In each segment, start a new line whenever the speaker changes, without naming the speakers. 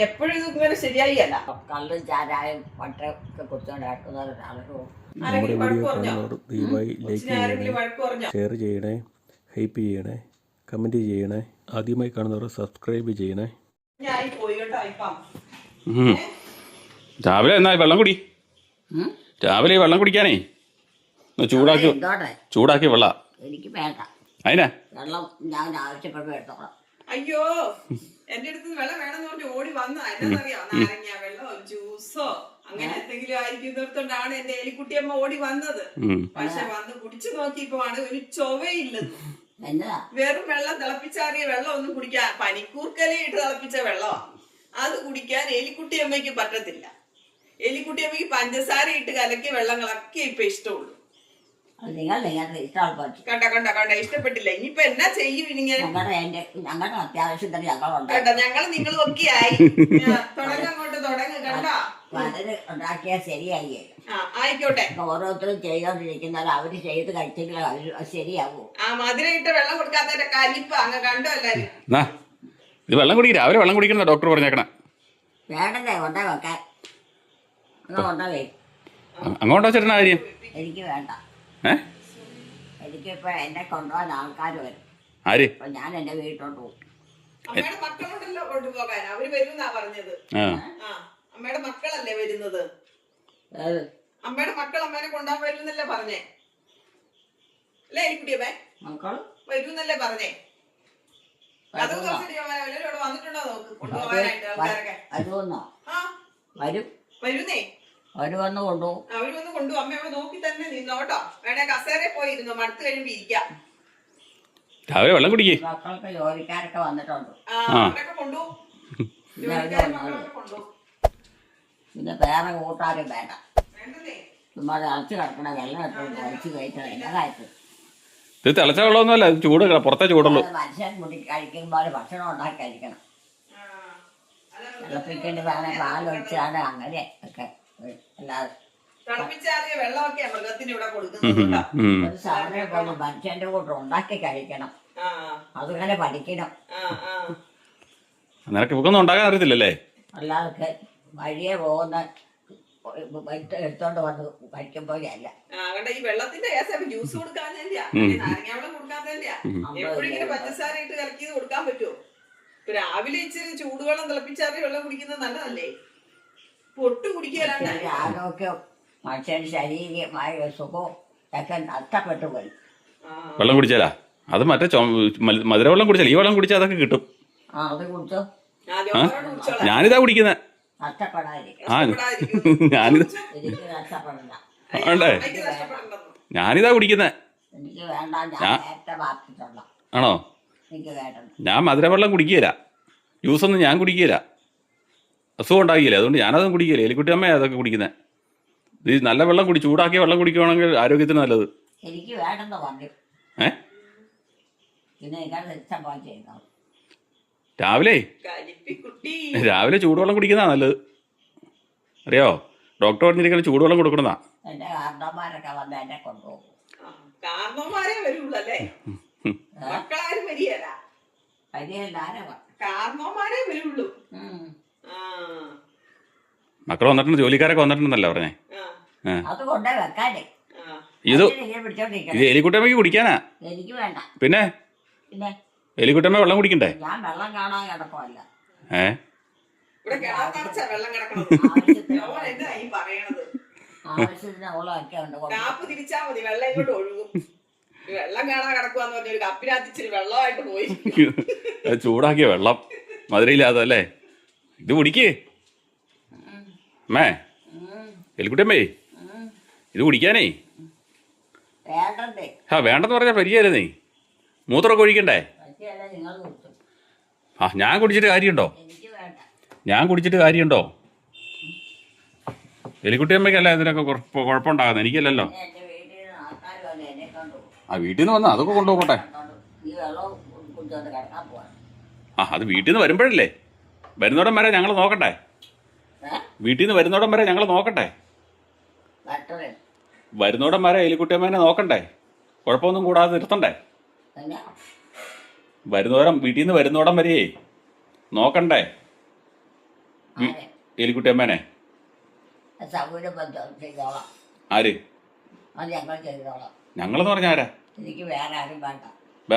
എപ്പോഴും ഇത് ഇങ്ങനെ ശരിയായില്ല.
കള്ളും ചാരായം വട്ടൊക്കെ കുടിച്ചോണ്ട് കിടക്കുന്ന ഒരാളോ.
നമ്മുടെ വീഡിയോ കാണുന്നവർ ദയവായി ലൈക്ക് ചെയ്യണേ,
ആരെങ്കിലും വഴക്ക് പറഞ്ഞോ?
ഷെയർ ചെയ്യണേ, ഹൈപ്പ് ചെയ്യണേ, കമൻറ്റ് ചെയ്യണേ. ആദ്യമായി കാണുന്നവർ സബ്സ്ക്രൈബ് ചെയ്യണേ.
ഞാൻ പോയി കേട്ടോ ഇപ്പം.
രാവിലെ എന്നാ വെള്ളം കുടി. രാവിലെ വെള്ളം കുടിക്കാനേ ചൂടാക്കി
എന്തോട്ടെ
ചൂടാക്കിയ വെള്ള
എനിക്ക് വേണ്ട.
അതിനാ
വെള്ളം ഞാൻ ആവശ്യപ്പെടുമ്പോൾ എടുത്തോളാം.
അയ്യോ, എന്റെ അടുത്ത് വെള്ളം വേണമെന്ന് പറഞ്ഞ് ഓടി വന്ന എന്നറിയോ, നാരങ്ങ വെള്ളമോ ജ്യൂസോ അങ്ങനെ എന്തെങ്കിലും ആയിരിക്കുന്നിടത്തോണ്ടാണ് എന്റെ എലിക്കുട്ടിയമ്മ ഓടി വന്നത്. പക്ഷെ വന്ന് കുടിച്ചു നോക്കിയപ്പോഴാണ് ഒരു ചൊവയില്ലെന്ന്.
എന്നതാ
വെറും വെള്ളം തിളപ്പിച്ചാറിയ വെള്ളം ഒന്നും കുടിക്കാൻ, പനിക്കൂർക്കലയിട്ട് തിളപ്പിച്ച വെള്ളമാ അത് കുടിക്കാൻ എലിക്കുട്ടിയമ്മയ്ക്ക് പറ്റത്തില്ല. എലിക്കുട്ടിയമ്മയ്ക്ക് പഞ്ചസാര ഇട്ട് കലക്കിയ വെള്ളങ്ങളൊക്കെ ഇപ്പൊ ഇഷ്ടമുള്ളൂ.
നിങ്ങൾ നിങ്ങളുടെ ഇഷ്ടമുള്ള പറ്റും.
കണ്ട കണ്ട കണ്ട ഇഷ്ടപ്പെട്ടില്ല. ഇനിയിപ്പൊ എന്നാ ചെയ്യും? ഇങ്ങനെ
ഞങ്ങളുടെ അത്യാവശ്യത്തിന് ഞങ്ങളുണ്ട്.
കണ്ട ഞങ്ങള് നിങ്ങളും ഒക്കെ ആയി. തുടങ്ങോട്ട് തുടങ്ങ്. കണ്ട
വളരെ ഉണ്ടാക്കിയാൽ ശരിയായി.
ആയിക്കോട്ടെ.
ഓരോരുത്തരും ചെയ്തോണ്ടിരിക്കുന്നത് അവര് ചെയ്ത് കഴിച്ചെങ്കിൽ അവര് ശരിയാവൂ.
മധുരം ഇട്ട് വെള്ളം കൊടുക്കാത്തതിന്റെ കലിപ്പ് അങ്ങ് കണ്ടോ എല്ലാരും.
ഇത് വെള്ളം കുടിക്കും. രാവിലെ വെള്ളം കുടിക്കുന്ന ഡോക്ടർ പറഞ്ഞേക്കണേ.
വേണ്ടതേ കൊണ്ടേ വെക്കാൻ കൊണ്ടേ.
അങ്ങോട്ടോ ചേട്ടനാ കാര്യം?
എനിക്ക് വേണ്ട. എനിക്കിപ്പോ എന്നെ കൊണ്ടുപോകാൻ ആൾക്കാർ വരും.
ആര്?
അപ്പൊ ഞാൻ എന്റെ വീട്ടിലോട്ട് പോകും.
അമ്മയുടെ മക്കളുണ്ടല്ലോ കൊണ്ടുപോകാൻ. അവര് വരുന്നാ പറഞ്ഞത്. അമ്മയുടെ മക്കളല്ലേ വരുന്നത്. അമ്മയുടെ മക്കൾ അമ്മേനെ കൊണ്ടുപോകാൻ വരുന്നല്ലേ പറഞ്ഞേ അല്ലേ എലിക്കുട്ടിയമ്മേ?
മക്കൾ
വരുന്നല്ലേ പറഞ്ഞേ. അത് ഇവിടെ വന്നിട്ടുണ്ടോ നോക്ക് കൊണ്ടുപോകാനായിട്ട് ആൾക്കാരൊക്കെ.
വരുമെന്നോ? വരും.
വരുന്നേ.
അവര് വന്ന് കൊണ്ടുപോകും.
അവര് വന്ന് കൊണ്ടുപോകും. അമ്മ അവിടെ നോക്കി തന്നെ നിന്നോട്ടോ. വേണേ കസേരയിൽ പോയിരുന്നു. മടുത്ത് കഴിയുമ്പോ ഇരിക്കാം.
രാവിലെ വെള്ളം കുടിക്കേ.
മക്കൾക്ക് ജോലിക്കാരൊക്കെ വന്നിട്ടുണ്ട്.
അവരൊക്കെ കൊണ്ടുപോകും.
പിന്നെ വേറെ കൂട്ടാരും വേണ്ട.
വേണ്ടതേ
ചുമ്മാ തിളച്ച് കിടക്കണ വെള്ളം ഇട്ടോണ്ട് വലിച്ചു കയറ്റണം. എല്ലാ കാര്യത്തിലും
ഇത് തിളച്ച വെള്ളമൊന്നുമല്ല, ഇത് ചൂട് പുറത്തെ ചൂടുള്ളൂ.
മനുഷ്യൻ കഴിക്കുമ്പോൾ ഭക്ഷണം ഉണ്ടാക്കി കഴിക്കണം. തിളപ്പിക്കേണ്ടതാണ്, പാലൊഴിച്ചാണ്, അങ്ങനെ ഒക്കെ. അല്ലാതെ
തിളപ്പിച്ചാറിയ വെള്ളമൊക്കെ മൃഗത്തിന് ഇവിടെ കൊടുക്കുന്നത്.
ഒരു സാധനം കൊണ്ട് മനുഷ്യന്റെ കൂട്ടം ഉണ്ടാക്കി കഴിക്കണം. അതുപോലെ പഠിക്കണം.
നിനക്ക് ഇപ്പൊന്നും ഉണ്ടാക്കാൻ അറിയത്തില്ലല്ലേ?
അല്ലാതെ വഴിയെ പോകുന്ന എടുത്തോണ്ട് വന്ന് കഴിക്കുമ്പോഴല്ല.
ഈ വെള്ളത്തിന്റെ ജ്യൂസ് കൊടുക്കാതില്ല, നാരങ്ങ വെള്ളം കൊടുക്കാതില്ല. എപ്പോഴും ഇങ്ങനെ പഞ്ചസാര ഇട്ട് കലക്കിയത് കൊടുക്കാൻ പറ്റുമോ? ഇപ്പൊ രാവിലെ ഇച്ചിരി ചൂടുവെള്ളം തിളപ്പിച്ചാറിയ വെള്ളം കുടിക്കുന്നത് നല്ലതല്ലേ? പൊട്ട് കുടിക്കാനാണ്.
ആരോഗ്യം മനുഷ്യന്റെ ശാരീരികമായ സുഖവും ഒക്കെ നഷ്ടപ്പെട്ടു പോയി.
വെള്ളം കുടിച്ചാലാ? അത് മറ്റേ മധുരവെള്ളം കുടിച്ചാൽ ഈ വെള്ളം കുടിച്ചാൽ അതൊക്കെ കിട്ടും.
അത് കുടിച്ചോ.
ഞാനിതാ കുടിക്കുന്നത്. ഞാനിത് ഞാനിതാ കുടിക്കുന്നത്.
എനിക്ക് വേണ്ട. ഞാൻ നേരത്തെ ബാധിച്ചിട്ടുള്ള.
ആണോ?
എനിക്ക് വേണ്ട.
ഞാൻ മധുരവെള്ളം കുടിക്കുകയില്ല, ജ്യൂസൊന്നും ഞാൻ കുടിക്കുകയില്ല. അസുഖം ഉണ്ടാക്കിയില്ല, അതുകൊണ്ട് ഞാനതും കുടിക്കുകയില്ല. എലിക്കുട്ടി അമ്മയാണ് അതൊക്കെ കുടിക്കുന്നത്. ഇത് നല്ല വെള്ളം ചൂടാക്കിയ വെള്ളം കുടിക്കുകയാണെങ്കിൽ ആരോഗ്യത്തിന് നല്ലത്.
എനിക്ക് വേണ്ടെന്ന് പറഞ്ഞു. പിന്നെ ഇഷ്ടം പോലെ ചെയ്യുന്നു.
രാവിലെ ചൂടുവെള്ളം കുടിക്കുന്നതാ നല്ലത്. അറിയോ? ഡോക്ടർ പറഞ്ഞിരിക്കുന്നത് ചൂടുവെള്ളം കൊടുക്കണമെന്നാ.
എന്റെ കാരണവന്മാരൊക്കെ വന്ന് എന്നെ കൊണ്ടുപോകും.
കാരണവന്മാരേ വരുള്ളല്ലേ, മക്കളാരും വരികയല്ല. കാരണവന്മാരേ വരുള്ളൂ.
മക്കൾ വന്നിട്ടുണ്ട്, ജോലിക്കാരൊക്കെ വന്നിട്ടുണ്ടെന്നല്ലേ പറഞ്ഞേ.
അത് കൊണ്ടേ വെക്കാനേ.
ഇത് എലിക്കുട്ടമ്മയ്ക്ക് കുടിക്കാനാ.
എനിക്ക് വേണ്ട.
പിന്നെ
പിന്നെ
എലിക്കുട്ടമ്മ വെള്ളം കുടിക്കണ്ടേ?
ഞാൻ വെള്ളം കാണാൻ കിടക്കുമല്ല. ആവശ്യത്തിന് അവളൊക്കെ ഉണ്ട്.
കാപ്പ് തിരിച്ചാ മതി, വെള്ളം ഇങ്ങോട്ട് ഒഴുകും. വെള്ളം കാണാൻ കിടക്കുവാന്ന് പറഞ്ഞ ഒരു കപ്പിനകത്ത് ഇച്ചിരി വെള്ളമായിട്ട് പോയി.
ചൂടാക്കിയ വെള്ളം മധുരയില്ലാതല്ലേ? ഇത് കുടിക്കേ അമ്മേ, എലിക്കുട്ടമ്മേ, ഇത് കുടിക്കാനേ.
വേണ്ടേ?
വേണ്ടെന്ന് പറഞ്ഞാൽ പരിചയല്ലേ? മൂത്രമൊക്കെ ഒഴിക്കണ്ടേ? ഞാൻ കുടിച്ചിട്ട് കാര്യമുണ്ടോ? ഞാൻ കുടിച്ചിട്ട് കാര്യമുണ്ടോ? എലിക്കുട്ടിയമ്മയ്ക്കല്ല ഇതിനൊക്കെ കുഴപ്പമുണ്ടാകുന്നത്, എനിക്കല്ലല്ലോ. വീട്ടിൽ നിന്ന് വന്നാ അതൊക്കെ കൊണ്ടുപോകട്ടെ. അത് വീട്ടിൽ നിന്ന് വരുമ്പോഴല്ലേ? വരുന്നോടം വരെ ഞങ്ങൾ നോക്കട്ടെ. വീട്ടിൽ നിന്ന് വരുന്നോടം വരെ ഞങ്ങൾ നോക്കട്ടെ. വരുന്നോടം വരെ എലിക്കുട്ടിയമ്മേനെ നോക്കണ്ടേ? കുഴപ്പമൊന്നും കൂടാതെ നിർത്തണ്ടേ? വീട്ടിൽ നിന്ന് വരുന്നോടം വരെയേ നോക്കണ്ടേ?
ആരെ
എലിക്കുട്ടി അമ്മേനെ
സൗകര്യം ചെയ്തോളാം.
ആര്?
അത് ഞങ്ങൾ ചെയ്തോളാം.
ഞങ്ങളെന്ന് പറഞ്ഞ ആരാ?
എനിക്ക് വേറെ ആരും വേണ്ട.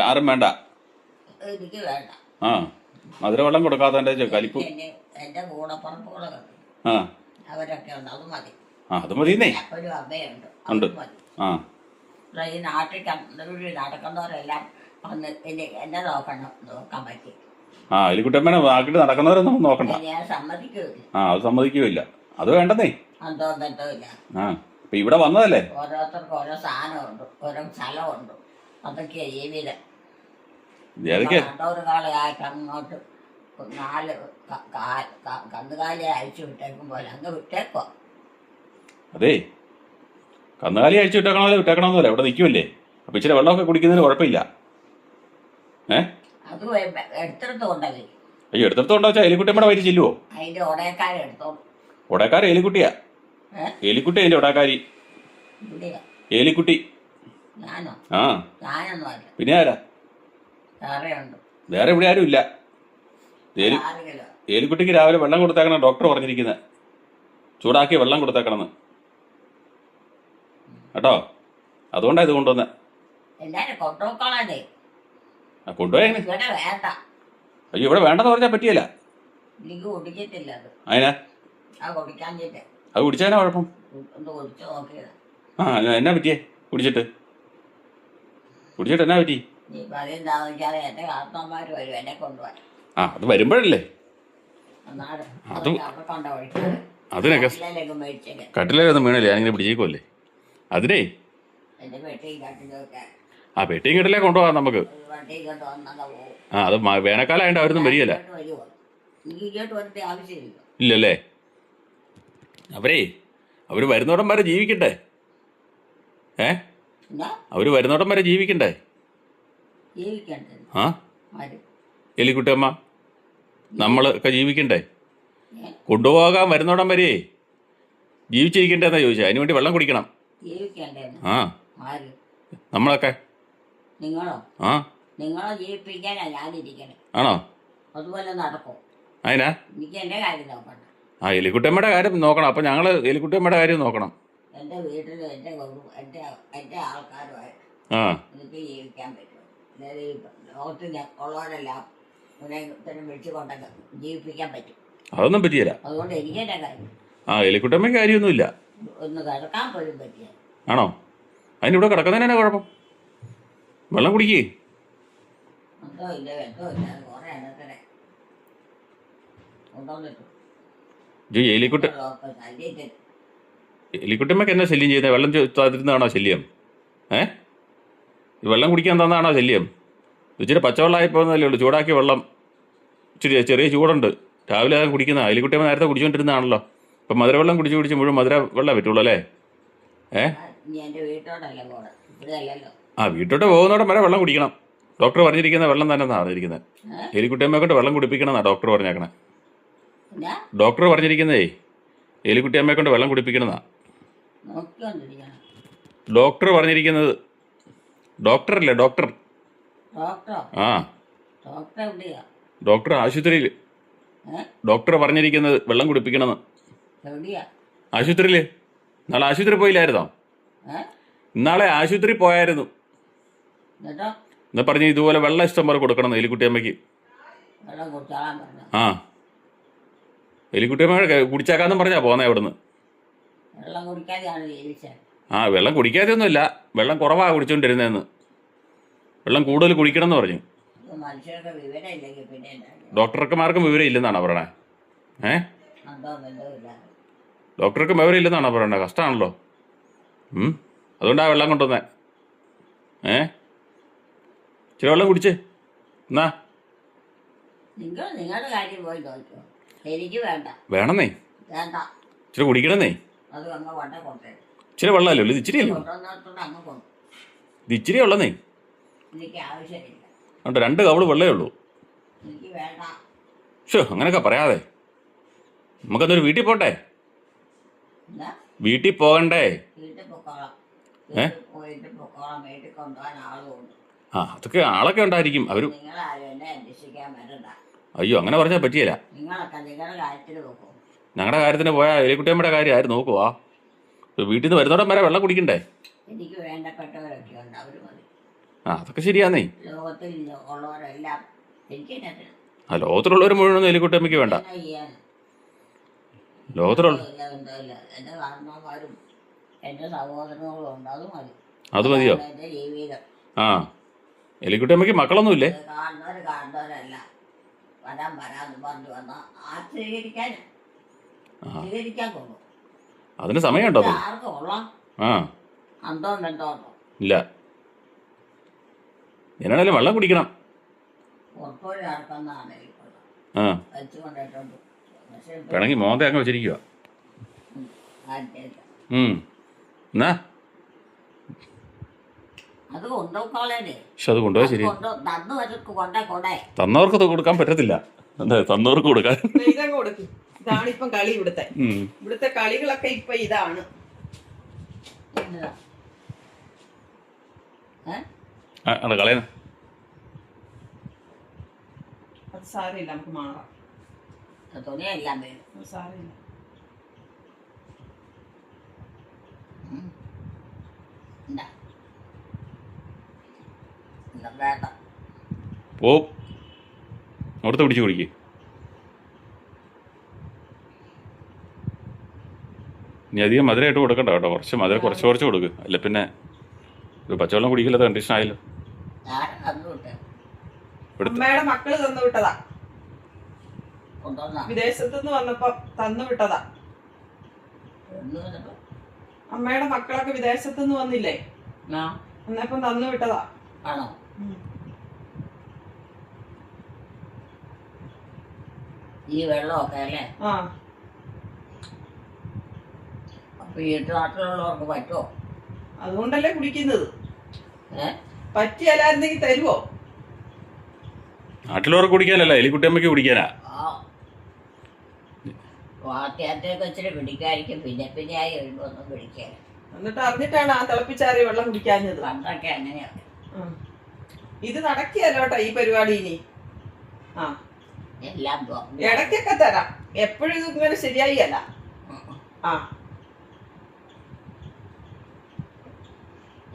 ആരും വേണ്ട.
എനിക്ക് വേണ്ട.
ആ മധുരവെള്ളം കൊടുക്കാത്തതിൻ്റെ കലിപ്പ്.
എൻ്റെ കൂടപ്പുറപ്പുകള്
ആ
അവരൊക്കെ ഉണ്ട്, അത് മതി.
ആ അത് മതിയെന്നേ.
ഒരു അമ്മയുണ്ട്,
ഉണ്ട്.
അത് മതി.
ആ
ഈ നാട്ടിൽ നടക്കുന്നവരെല്ലാം ഒന്ന് എന്നെ നോക്കാൻ പറ്റി.
ആ എലിക്കുട്ടി അമ്മേനെ നാട്ടിൽ നടക്കുന്നവരൊന്നും നോക്കണ്ട.
ഞാൻ സമ്മതിക്കില്ല.
ആ അത് സമ്മതിക്കുകയില്ല. അത് വേണ്ടെന്നേ.
എന്തോ ബന്ധമില്ല.
ആ ഇപ്പൊ ഇവിടെ വന്നതല്ലേ.
ഓരോരുത്തർക്കും ഓരോ സാധനമുണ്ട്, ഓരോ സ്ഥലമുണ്ട്. അതൊക്കെയാ ജീവിതം.
ഏതൊക്കെ
ഒരു കാളയായിട്ട് അങ്ങോട്ട് 4 കന്നുകാലിയെ അയച്ചു വിട്ടേക്കും പോലെ അങ്ങ് വിട്ടേക്കോ.
അതേ കന്നുകാലി അഴിച്ചു വിട്ടേക്കണമെന്നല്ലേ ഇവിടെ നിൽക്കുമല്ലേ. അപ്പൊ ഇച്ചിരി വെള്ളമൊക്കെ കുടിക്കുന്നതിന് കുഴപ്പമില്ല.
അത് എടുത്തിടത്ത് കൊണ്ടല്ലേ.
അയ്യോ എടുത്തിടത്തോണ്ടോ വെച്ചാൽ എലിക്കുട്ടിയമ്മയുടെ വയറ്റിൽ ചെല്ലുവോ?
അതിന്റെ ഉടയക്കാരെ എടുത്തോളൂ.
ഉടയക്കാരി എലിക്കുട്ടിയാ. എലിക്കുട്ടി അതിന്റെ ഉടയക്കാരി.
ഇവിടെയാ
എലിക്കുട്ടി.
ഞാനോ?
ആ
ഞാനൊന്നും അല്ല.
പിന്നെ ആരാ?
വേറെ ഉണ്ട്.
വേറെ ഇവിടെ ആരും ഇല്ല.
6 കിലോ.
എലിക്കുട്ടിക്ക് രാവിലെ വെള്ളം കൊടുത്തേക്കണം ഡോക്ടർ പറഞ്ഞിരിക്കുന്നത്. ചൂടാക്കി വെള്ളം കൊടുത്തേക്കണമെന്ന് കേട്ടോ. അതുകൊണ്ടാണ് ഇത് കൊണ്ടുവന്നത്.
എല്ലാരും കൊണ്ടുപോക്കളാനേ.
കൊണ്ടുപോയി.
ഇവിടെ വേണ്ട.
അയ്യോ ഇവിടെ വേണ്ടെന്ന് പറഞ്ഞാൽ പറ്റിയല്ല.
എനിക്ക് കുടിക്കത്തില്ല അത്.
അതിനാ
ആ കുടിക്കാൻ ചേട്ടേ.
അത് കുടിച്ചാനാ കുഴപ്പം?
ഒന്ന് കുടിച്ചു നോക്കിയത്.
ആ എന്നാ പറ്റിയേ? കുടിച്ചിട്ട് എന്നാ പറ്റി?
നീ പറയുന്നതാന്ന് വെച്ചാൽ എൻ്റെ കാരണവന്മാർ വരും എന്നെ കൊണ്ടുപോകാൻ.
ആ അത് വരുമ്പോഴല്ലേ.
എന്നാലും
അത്
അവിടെ കൊണ്ട വഴിക്കാറ്
അതിനൊക്കെ
മേടിച്ചേക്കെ.
കട്ടിലൊന്നും വീണല്ലേ, ഞാനിങ്ങനെ പിടിച്ചേക്കുമല്ലേ. അതിനേ
എൻ്റെ പെട്ടിയും കട്ടിലൊക്കെ
ആ പെട്ടിയും കെട്ടിലേ കൊണ്ടുപോകാം നമുക്ക്.
വണ്ടി കൊണ്ട് വന്നാ പോകും.
ആ അത് വേനൽക്കാലമായിട്ട് അവരൊന്നും വരികയല്ല.
വരുമോ? എനിക്ക് ഇങ്ങോട്ട് വരേണ്ട ആവശ്യമില്ല.
ഇല്ലല്ലേ. അവര് വരുന്നോടം വരെ ജീവിക്കട്ടെ.
എന്നാ
അവര് വരുന്നോടം വരെ ജീവിക്കണ്ടേ.
ജീവിക്കണ്ടേ?
ആ
ആര്?
എലിക്കുട്ടിയമ്മ നമ്മളൊക്കെ ജീവിക്കണ്ടേ. കൊണ്ടുപോകാൻ വരുന്നോടം വരെ ജീവിച്ചിരിക്കണ്ടേന്നാ ചോദിച്ചാൽ. അതിനുവേണ്ടി വെള്ളം കുടിക്കണം.
ജീവിക്കണ്ടേ?
ആ
ആര്?
നമ്മളൊക്കെ.
നിങ്ങളോ?
ആ
നിങ്ങളെ ജീവിപ്പിക്കാനാ ഞാനിരിക്കണേ.
ആണോ?
അതുപോലെ നടക്കും.
അതിനാ?
എനിക്ക് എൻ്റെ കാര്യം നോക്കണ്ട.
ആ എലിക്കുട്ടിയമ്മയുടെ കാര്യം നോക്കണം. അപ്പം ഞങ്ങൾ എലിക്കുട്ടിയമ്മയുടെ കാര്യം നോക്കണം.
എൻ്റെ വീട്ടിലും എൻ്റെ ആൾക്കാരുമായിട്ട്
ആ
എനിക്ക് ജീവിക്കാൻ പറ്റും. അതായത് ഈ ലോകത്തിൽ ഉള്ളവരെല്ലാം ഇത്തരം വിളിച്ചു കൊണ്ടൊക്കെ ജീവിപ്പിക്കാൻ പറ്റും.
അതൊന്നും പറ്റിയല്ല.
അതുകൊണ്ട് എനിക്ക് എൻ്റെ കാര്യം.
ആ എലിക്കുട്ടിയമ്മയ്ക്ക് കാര്യമൊന്നുമില്ല.
ഒന്ന് കിടക്കാൻ പോലും പറ്റിയ.
ആണോ? അതിനിവിടെ കിടക്കുന്നതിന് തന്നെ കുഴപ്പം. വെള്ളം കുടിക്കേ.
എന്തോ ഇല്ല എന്തോ ഇല്ല കുറേ എണ്ണത്തിനെ കൊണ്ടുവന്നിട്ടു.
എലിക്കുട്ടിയമ്മയ്ക്ക് എന്നാ ശല്യം ചെയ്യുന്നത്? വെള്ളം തരുന്നതാണോ ശല്യം? ഈ വെള്ളം കുടിക്കാൻ തന്നാണോ ശല്യം? ഇച്ചിരി പച്ചവെള്ളമായി പോകുന്നതല്ലേ ഉള്ളൂ. ചൂടാക്കിയ വെള്ളം ഇച്ചിരി ചെറിയ ചൂടുണ്ട്. രാവിലെ അത് കുടിക്കുന്ന എലിക്കുട്ടിയമ്മ നേരത്തെ കുടിച്ചുകൊണ്ടിരുന്നതാണല്ലോ. ഇപ്പം മധുരവെള്ളം കുടിച്ച് മുഴുവൻ മധുര വെള്ളം പറ്റുള്ളൂ അല്ലേ.
എൻ്റെ വീട്ടോട്ടല്ല പോകണം, ഇവിടെ അല്ലല്ലോ.
ആ വീട്ടോട്ട് പോകുന്നോടം വരെ വെള്ളം കുടിക്കണം. ഡോക്ടർ പറഞ്ഞിരിക്കുന്ന വെള്ളം തന്നെ എന്നാണ് പറഞ്ഞിരിക്കുന്നത്. എലിക്കുട്ടിയമ്മയെ കൊണ്ട് വെള്ളം കുടിപ്പിക്കണമെന്നാണ് ഡോക്ടർ പറഞ്ഞേക്കണേ. ഡോക്ടർ പറഞ്ഞിരിക്കുന്നതേ എലിക്കുട്ടിയമ്മയെ കൊണ്ട് വെള്ളം കുടിപ്പിക്കണമെന്നാ ഡോക്ടർ പറഞ്ഞിരിക്കുന്നത്. ഡോക്ടറല്ലേ ഡോക്ടർ. ആ ഡോക്ടർ ആശുപത്രിയിൽ ഡോക്ടർ പറഞ്ഞിരിക്കുന്നത് വെള്ളം കുടിപ്പിക്കണമെന്ന്. ആശുപത്രിയിൽ നാളെ ആശുപത്രി പോയില്ലായിരുന്നോ? ഇന്നാളെ ആശുപത്രി പോയായിരുന്നു. എന്നാ പറഞ്ഞു ഇതുപോലെ വെള്ളം ഇഷ്ടം പോലെ കൊടുക്കണം എലിക്കുട്ടിയമ്മയ്ക്ക്. ആ എലിക്കുട്ടിയമ്മ കുടിച്ചേക്കാന്നും പറഞ്ഞാ പോന്നേ അവിടുന്ന്. ആ വെള്ളം കുടിക്കാതെയൊന്നുമില്ല, വെള്ളം കുറവാണ് കുടിച്ചോണ്ടിരുന്നതെന്ന്. വെള്ളം കൂടുതൽ കുടിക്കണം എന്ന് പറഞ്ഞു. ഡോക്ടർമാർക്കും വിവരം ഇല്ലെന്നാണോ പറയണേ? ഡോക്ടർക്ക് വിവരം ഇല്ലെന്നാണോ പറയണേ? കഷ്ടമാണല്ലോ. അതുകൊണ്ടാണ് വെള്ളം കൊണ്ടുവന്നേ. ഇച്ചിരി വെള്ളം കുടിച്ചേ എന്നാ.
നിങ്ങളുടെ കാര്യം പോയി നോക്കിയോ. എനിക്ക് വേണ്ട.
വേണമെന്നേ.
വേണ്ട.
ഇച്ചിരി കുടിക്കണമെന്നേ.
അത് അങ്ങ് കൊണ്ടേ കൊണ്ടേ.
ഇച്ചിരി വെള്ളമല്ലോ ഇത്. ഇച്ചിരി അല്ലേ
അങ്ങ് കൊണ്ടു.
ഇത് ഇച്ചിരി ഉള്ളന്നേ.
എനിക്ക് ആവശ്യമില്ല.
അതുകൊണ്ട് 2 കവള് വെള്ളമേ ഉള്ളൂ.
എനിക്ക് വേണ്ട.
ഷോ അങ്ങനെയൊക്കെ പറയാതെ. നമുക്കെന്തൊരു വീട്ടിൽ പോട്ടെ. വീട്ടിൽ പോകണ്ടേ?
വീട്ടിൽ പൊക്കോളാം. വീട്ടിൽ പൊക്കോളാം. വീട്ടിൽ കൊണ്ടുപോകാൻ ആളുമുണ്ട്.
ആ അതൊക്കെ ആളൊക്കെ ഉണ്ടായിരിക്കും. അവർ
നിങ്ങളാരും എന്നെ അന്വേഷിക്കാൻ വരണ്ട.
അയ്യോ അങ്ങനെ പറഞ്ഞാൽ പറ്റിയല്ല.
നിങ്ങളൊക്കെ നിങ്ങളുടെ കാര്യത്തിൽ നോക്കും.
ഞങ്ങളുടെ കാര്യത്തിന് പോയാൽ എലിക്കുട്ടിയമ്മയുടെ കാര്യമായിരുന്നു നോക്കുവാ. വീട്ടിൽ നിന്ന് വരുന്നോടം വരെ വെള്ളം കുടിക്കണ്ടേ?
എനിക്ക് വേണ്ടപ്പെട്ടവരൊക്കെ ഉണ്ട്, അവർ മതി.
ആ അതൊക്കെ ശരിയാന്നേ.
ലോകത്തിൽ ഉള്ളവരെല്ലാം എനിക്ക്
ആ ലോകത്തിലുള്ളവർ മുഴുവനൊന്നും എലിക്കുട്ടിയമ്മയ്ക്ക് വേണ്ട. ലോകത്തിലുള്ള
എൻ്റെ കാരണവന്മാരും എൻ്റെ സഹോദരങ്ങളും ഉണ്ട്, അത് മതി.
അത് മതിയോ?
എൻ്റെ ജീവിതം.
ആ എലിക്കുട്ടിയമ്മയ്ക്ക് മക്കളൊന്നുമില്ലേ?
കാണുന്നവരല്ല വരാന്ന് പറഞ്ഞു വന്നാൽ സ്വീകരിക്കാൻ പോകും.
അതിന് സമയമുണ്ടോ?
ആർക്കും കൊള്ളാം.
ആ
അന്തോ ബന്ധോ ഉണ്ടോ?
ഇല്ല. എന്നാണേലും വെള്ളം കുടിക്കണം.
പുറത്തോട്ട് നടക്കുന്നതാണ്
ആ
വെച്ചുകൊണ്ടിട്ടുണ്ട്. പക്ഷെ
വേണമെങ്കിൽ മോന്ത അങ്ങ് വെച്ചിരിക്കുക. എന്നാ
അത് കൊണ്ടുപോക്കാളേ
പക്ഷെ അത് കൊണ്ടുപോയാൽ ശരി. തന്നവർക്ക് അത് കൊടുക്കാൻ പറ്റത്തില്ല. എന്താ തന്നവർക്ക് കൊടുക്കാൻ?
ഇതങ്ങ് കൊടുക്കും. ഇതാണ് ഇപ്പം കളി ഇവിടുത്തെ കളികളൊക്കെ ഇപ്പൊ ഇതാണ്.
കളയുന്ന
അത് സാരമില്ല, നമുക്ക് മാറാം.
തുണിയെല്ലാം
സാരമില്ല.
വേണ്ട
പോ അവിടുത്തെ പിടിച്ച് കുടിക്ക്. ഇനി അധികം മധുരമായിട്ട് കൊടുക്കണ്ട കേട്ടോ. കുറച്ച് മധുരം കുറച്ച് കൊടുക്ക്. അല്ല പിന്നെ പച്ചവെള്ളം കുടിക്കില്ലാത്ത കണ്ടീഷൻ ആയല്ലോ.
അമ്മയുടെ മക്കള് തന്നു വിട്ടതാ, വിദേശത്തുനിന്ന് വന്നപ്പോ തന്നു വിട്ടതാ. അമ്മയുടെ മക്കളൊക്കെ വിദേശത്തുനിന്ന് വന്നില്ലേ, അന്നപ്പം തന്നു വിട്ടതാ.
ആണോ? ഈ വെള്ളമൊക്കെ അല്ലേ?
ആ
അപ്പൊ ഈ നാട്ടിലുള്ളവർക്ക് പറ്റുമോ?
അതുകൊണ്ടല്ലേ കുടിക്കുന്നത്. പറ്റിയല്ലായിരുന്നെങ്കിൽ തരുവോ?
നാട്ടിലുള്ളവർക്ക് കുടിക്കാനല്ല, എലിക്കുട്ടിയമ്മയ്ക്ക് കുടിക്കാനാ.
വാത്യാത്തേക്ക് ഇച്ചിരി പിടിക്കാതിരിക്കും, പിന്നെ ആയി വരുമ്പോ ഒന്നും പിടിക്കാൻ.
എന്നിട്ട് അറിഞ്ഞിട്ടാണ് ആ തിളപ്പിച്ചാറിയ വെള്ളം കുടിക്കാഞ്ഞത്.
പണ്ടൊക്കെ അങ്ങനെയാണ്.
ഇത് നടക്കിയല്ലോട്ടോ ഈ പരിപാടി ഇനി. ആ
എല്ലാം
ഇടയ്ക്കൊക്കെ തരാം, എപ്പോഴും ഇത് ഇങ്ങനെ ശരിയായി അല്ല. ആ